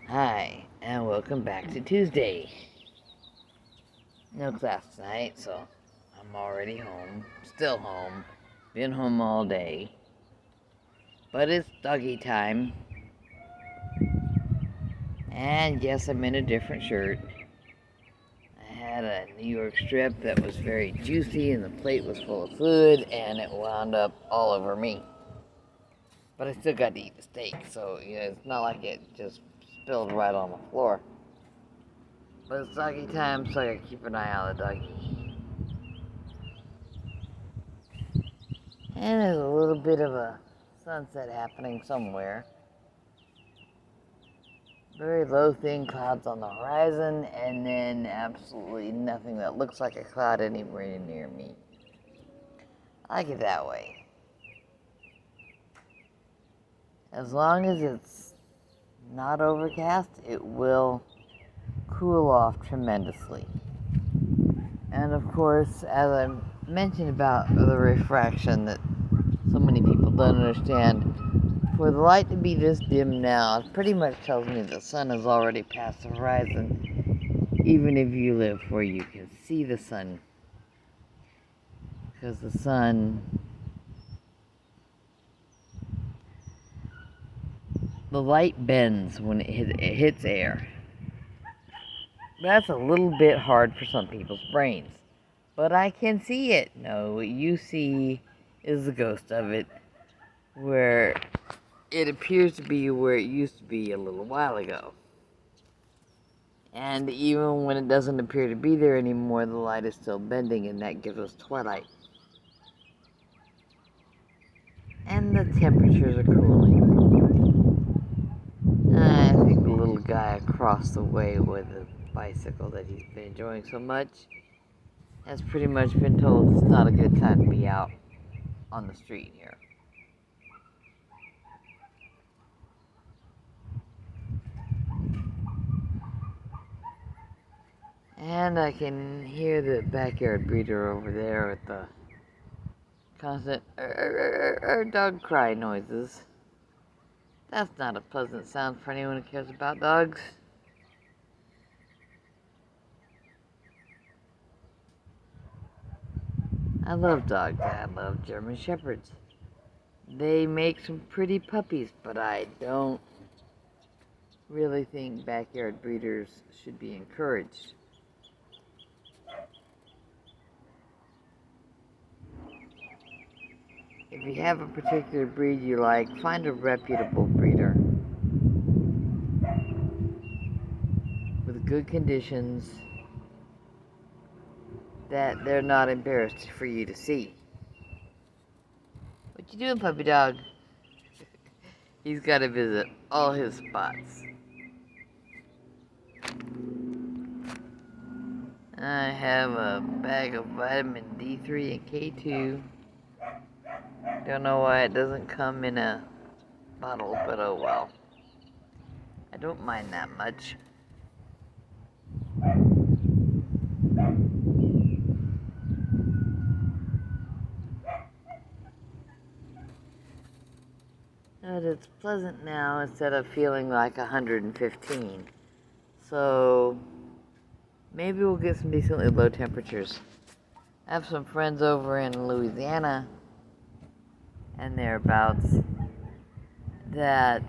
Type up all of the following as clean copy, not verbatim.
Hi, and welcome back to Tuesday. No class tonight, so I'm already home. Still home. Been home all day. But it's doggy time. And yes, I'm in a different shirt. I had a New York strip that was very juicy, and the plate was full of food, and it wound up all over me. But I still got to eat the steak, so it's not like it just spilled right on the floor. But it's doggy time, so I gotta keep an eye on the doggy. And there's a little bit of a sunset happening somewhere. Very low, thin clouds on the horizon, and then absolutely nothing that looks like a cloud anywhere near me. I like it that way. As long as it's not overcast, it will cool off tremendously. And of course, as I mentioned about the refraction that so many people don't understand, for the light to be this dim now, it pretty much tells me the sun has already passed the horizon, even if you live where you can see the sun. Because the sun, the light bends when it hits air. That's a little bit hard for some people's brains. But I can see it. No, what you see is the ghost of it, where it appears to be where it used to be a little while ago. And even when it doesn't appear to be there anymore, the light is still bending, and that gives us twilight. And the temperatures are cooling. I think the little guy across the way with the bicycle that he's been enjoying so much has pretty much been told it's not a good time to be out on the street here. And I can hear the backyard breeder over there with the constant dog cry noises. That's not a pleasant sound for anyone who cares about dogs. I love dogs. I love German Shepherds. They make some pretty puppies, but I don't really think backyard breeders should be encouraged. If you have a particular breed you like, find a reputable breeder with good conditions that they're not embarrassed for you to see. What you doing, puppy dog? He's got to visit all his spots. I have a bag of vitamin D3 and K2. Don't know why it doesn't come in a bottle, but oh well. I don't mind that much. But it's pleasant now instead of feeling like 115. So maybe we'll get some decently low temperatures. I have some friends over in Louisiana and thereabouts that,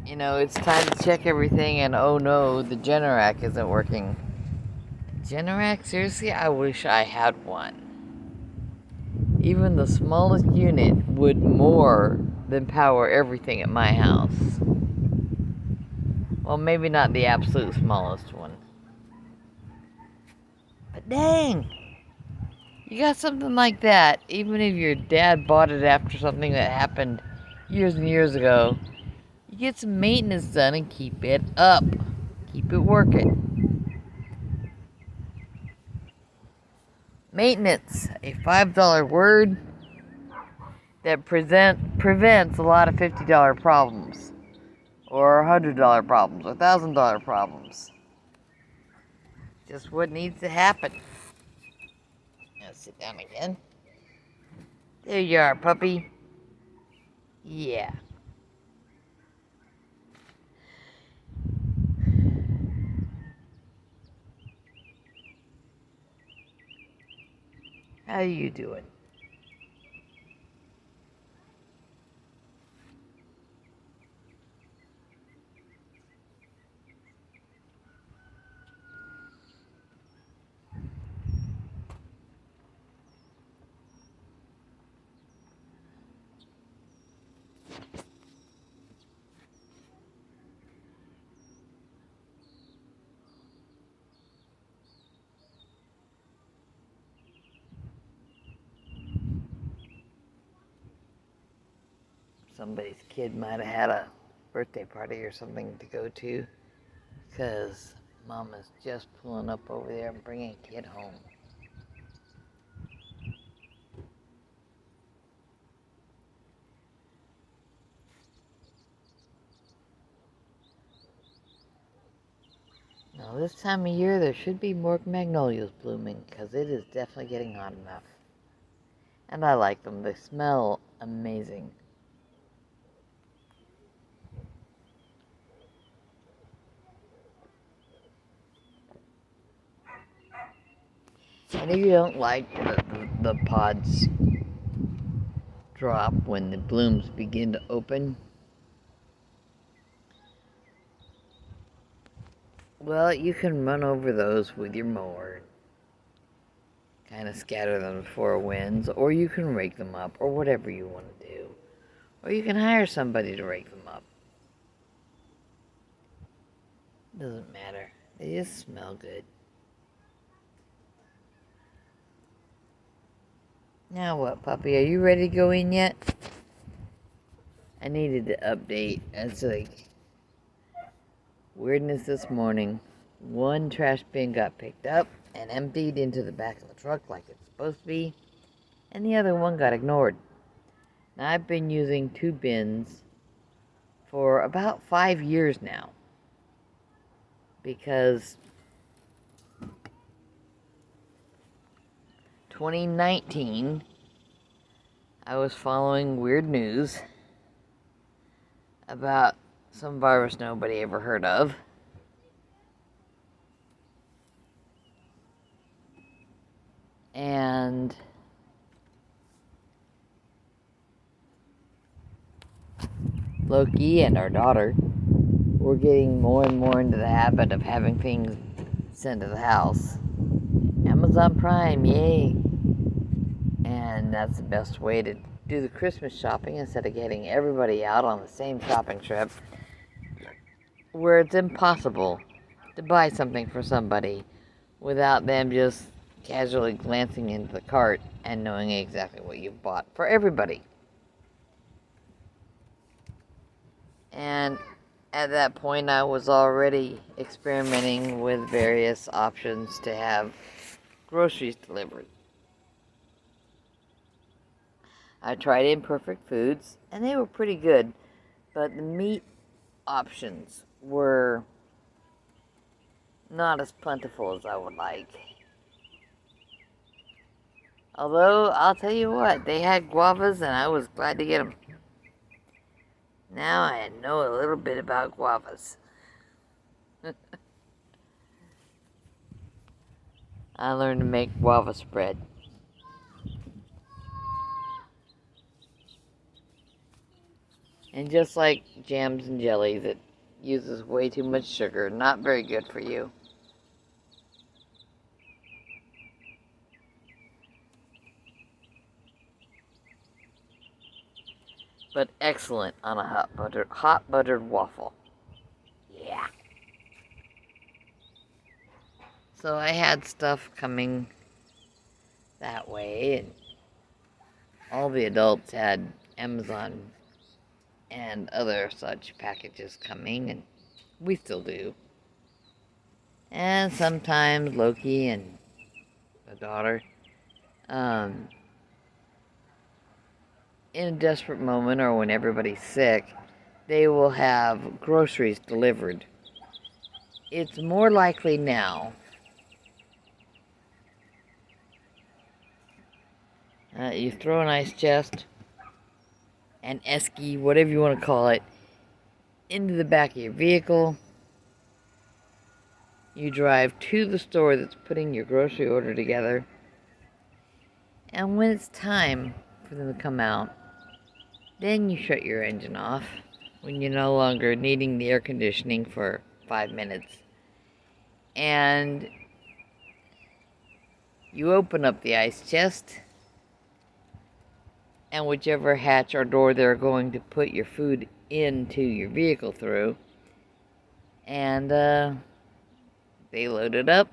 it's time to check everything, and oh no, the Generac isn't working. Generac? Seriously? I wish I had one. Even the smallest unit would more than power everything at my house. Well, maybe not the absolute smallest one. But dang! You got something like that, even if your dad bought it after something that happened years and years ago, you get some maintenance done and keep it up. Keep it working. Maintenance, a $5 word that prevents a lot of $50 problems, or $100 problems, or $1,000 problems. Just what needs to happen. Now sit down again. There you are, puppy. Yeah. How you doing? Somebody's kid might have had a birthday party or something to go to, because Mama's just pulling up over there and bringing a kid home. Now this time of year there should be more magnolias blooming, because it is definitely getting hot enough. And I like them. They smell amazing. And if you don't like the pods drop when the blooms begin to open, well, you can run over those with your mower, kind of scatter them before it winds, or you can rake them up, or whatever you want to do. Or you can hire somebody to rake them up. Doesn't matter. They just smell good. Now what, puppy? Are you ready to go in yet? I needed to update. It's like weirdness this morning. One trash bin got picked up and emptied into the back of the truck like it's supposed to be, and the other one got ignored. Now I've been using 2 bins for about 5 years now, because 2019 I was following weird news about some virus nobody ever heard of. And Loki and our daughter were getting more and more into the habit of having things sent to the house. Amazon Prime, yay! And that's the best way to do the Christmas shopping, instead of getting everybody out on the same shopping trip, where it's impossible to buy something for somebody without them just casually glancing into the cart and knowing exactly what you've bought for everybody. And at that point, I was already experimenting with various options to have groceries delivered. I tried Imperfect Foods, and they were pretty good, but the meat options were not as plentiful as I would like. Although, I'll tell you what, they had guavas, and I was glad to get them. Now I know a little bit about guavas. I learned to make guava spread. And just like jams and jellies, it uses way too much sugar. Not very good for you. But excellent on a hot buttered waffle. Yeah. So I had stuff coming that way, and all the adults had Amazon and other such packages coming, and we still do. And sometimes Loki and the daughter, in a desperate moment or when everybody's sick, they will have groceries delivered. It's more likely now. You throw an ice chest, an esky, whatever you want to call it, into the back of your vehicle. You drive to the store that's putting your grocery order together, And when it's time for them to come out, then you shut your engine off when you're no longer needing the air conditioning for 5 minutes. And you open up the ice chest, and whichever hatch or door they're going to put your food into your vehicle through, and they load it up.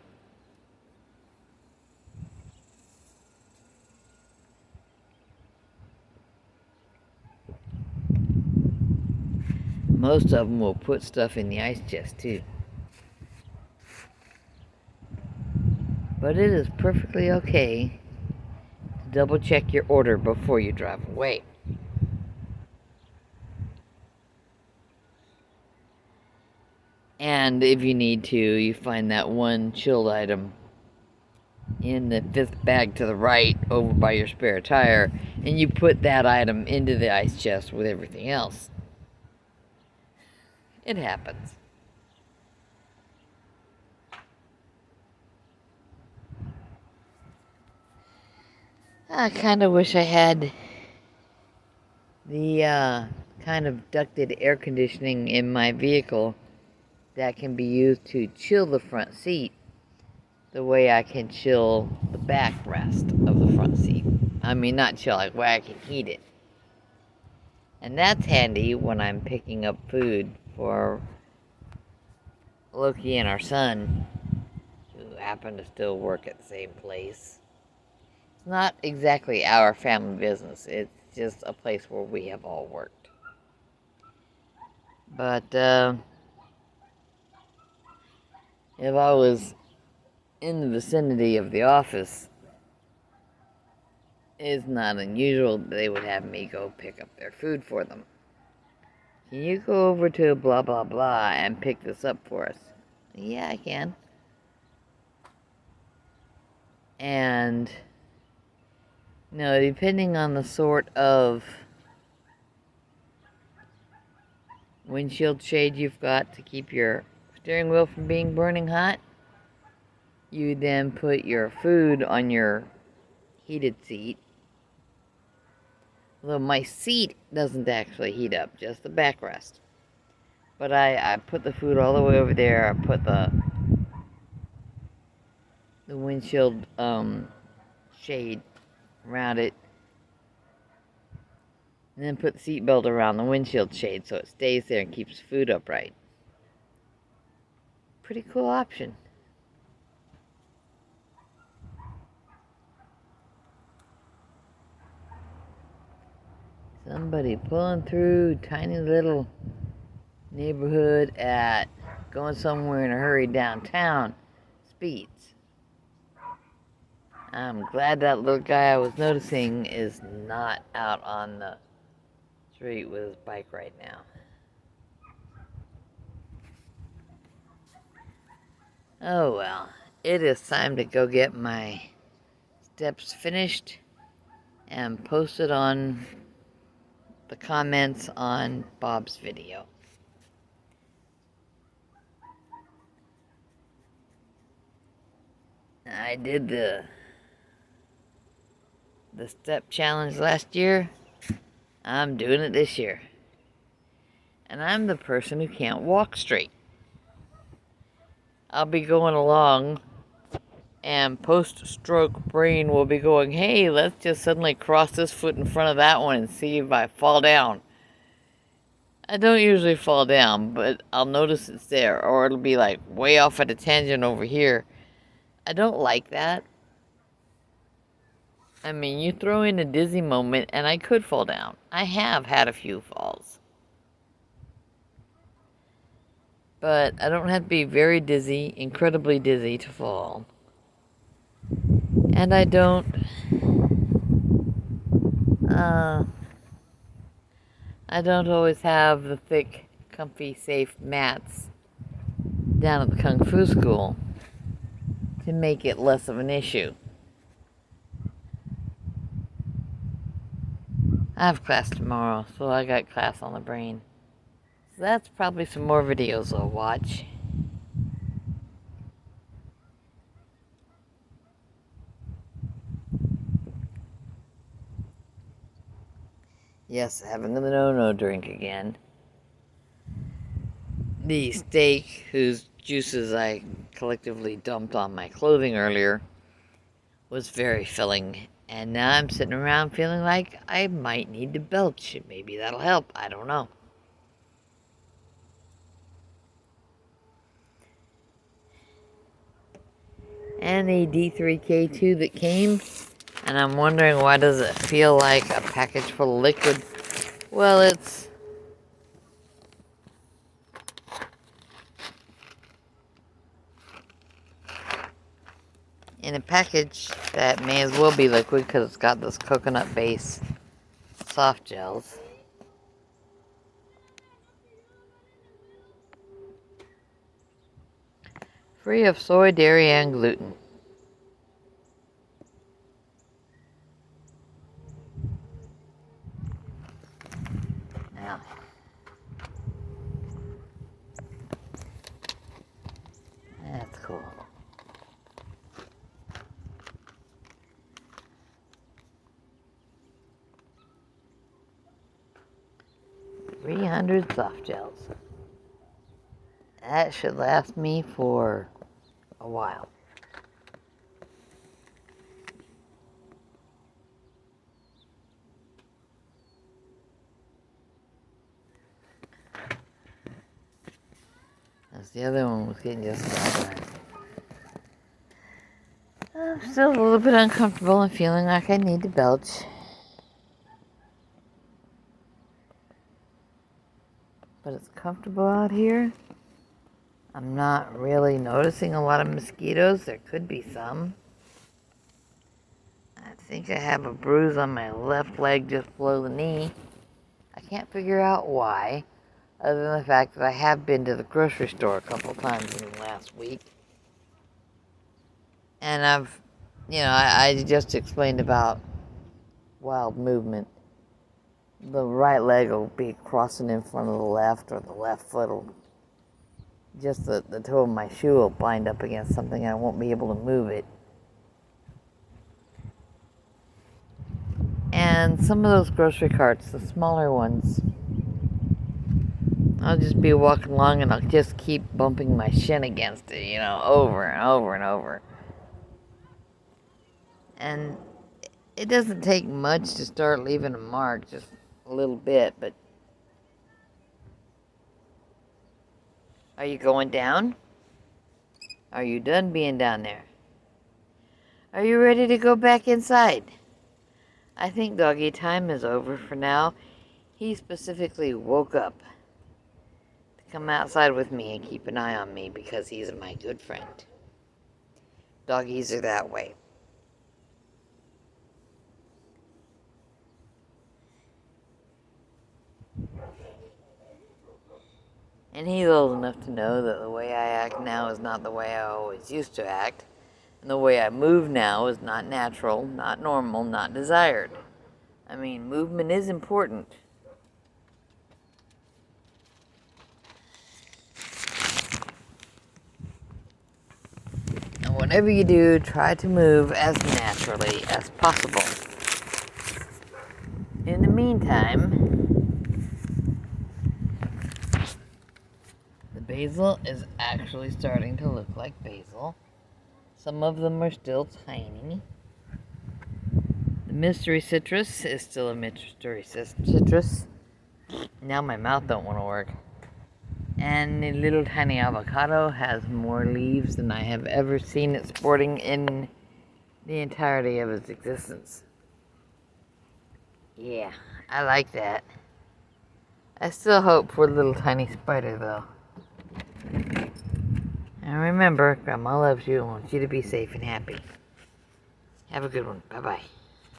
Most of them will put stuff in the ice chest too. But it is perfectly okay to double check your order before you drive away. And if you need to, you find that one chilled item in the 5th bag to the right over by your spare tire, and you put that item into the ice chest with everything else. It happens. I kind of wish I had the kind of ducted air conditioning in my vehicle that can be used to chill the front seat the way I can chill the backrest of the front seat. I mean, not chill, like where I can heat it. And that's handy when I'm picking up food for Loki and our son, who happen to still work at the same place. It's not exactly our family business. It's just a place where we have all worked. But if I was in the vicinity of the office, it's not unusual that they would have me go pick up their food for them. Can you go over to blah blah blah and pick this up for us? Yeah, I can. And depending on the sort of windshield shade you've got to keep your steering wheel from being burning hot, you then put your food on your heated seat. Although my seat doesn't actually heat up, just the backrest. But I put the food all the way over there. I put the windshield shade around it. And then put the seatbelt around the windshield shade so it stays there and keeps food upright. Pretty cool option. Somebody pulling through tiny little neighborhood at going somewhere in a hurry downtown speeds. I'm glad that little guy I was noticing is not out on the street with his bike right now. Oh well, it is time to go get my steps finished and posted on the comments on Bob's video. I did the step challenge last year. I'm doing it this year. And I'm the person who can't walk straight. I'll be going along and post-stroke brain will be going, hey, let's just suddenly cross this foot in front of that one and see if I fall down. I don't usually fall down, but I'll notice it's there, or it'll be like way off at a tangent over here. I don't like that. I mean, you throw in a dizzy moment and I could fall down. I have had a few falls. But I don't have to be very dizzy, incredibly dizzy to fall. And I don't always have the thick, comfy, safe mats down at the Kung Fu school to make it less of an issue. I have class tomorrow, so I got class on the brain. So that's probably some more videos I'll watch. Yes, having the no-no drink again. The steak, whose juices I collectively dumped on my clothing earlier, was very filling. And now I'm sitting around feeling like I might need to belch. Maybe that'll help. I don't know. And a D3K2 that came. And I'm wondering, why does it feel like a package full of liquid? Well, it's in a package that may as well be liquid because it's got this coconut base soft gels. Free of soy, dairy, and gluten. Now, that's cool. $300 soft gels. That should last me for a while. As the other one was getting just about done. I'm still a little bit uncomfortable and feeling like I need to belch. But it's comfortable out here. I'm not really noticing a lot of mosquitoes. There could be some. I think I have a bruise on my left leg just below the knee. I can't figure out why, other than the fact that I have been to the grocery store a couple times in the last week. And I just explained about wild movement. The right leg will be crossing in front of the left, or the left foot will, just the toe of my shoe will bind up against something and I won't be able to move it. And some of those grocery carts, the smaller ones, I'll just be walking along and I'll just keep bumping my shin against it, over and over and over. And it doesn't take much to start leaving a mark, just a little bit, but... Are you going down? Are you done being down there? Are you ready to go back inside? I think doggy time is over for now. He specifically woke up to come outside with me and keep an eye on me because he's my good friend. Doggies are that way. And he's old enough to know that the way I act now is not the way I always used to act. And the way I move now is not natural, not normal, not desired. I mean, movement is important. And whatever you do, try to move as naturally as possible. In the meantime, the basil is actually starting to look like basil. Some of them are still tiny. The mystery citrus is still a mystery citrus. Now my mouth don't want to work. And the little tiny avocado has more leaves than I have ever seen it sporting in the entirety of its existence. Yeah, I like that. I still hope for a little tiny spider, though. And remember, Grandma loves you and wants you to be safe and happy. Have a good one. Bye-bye.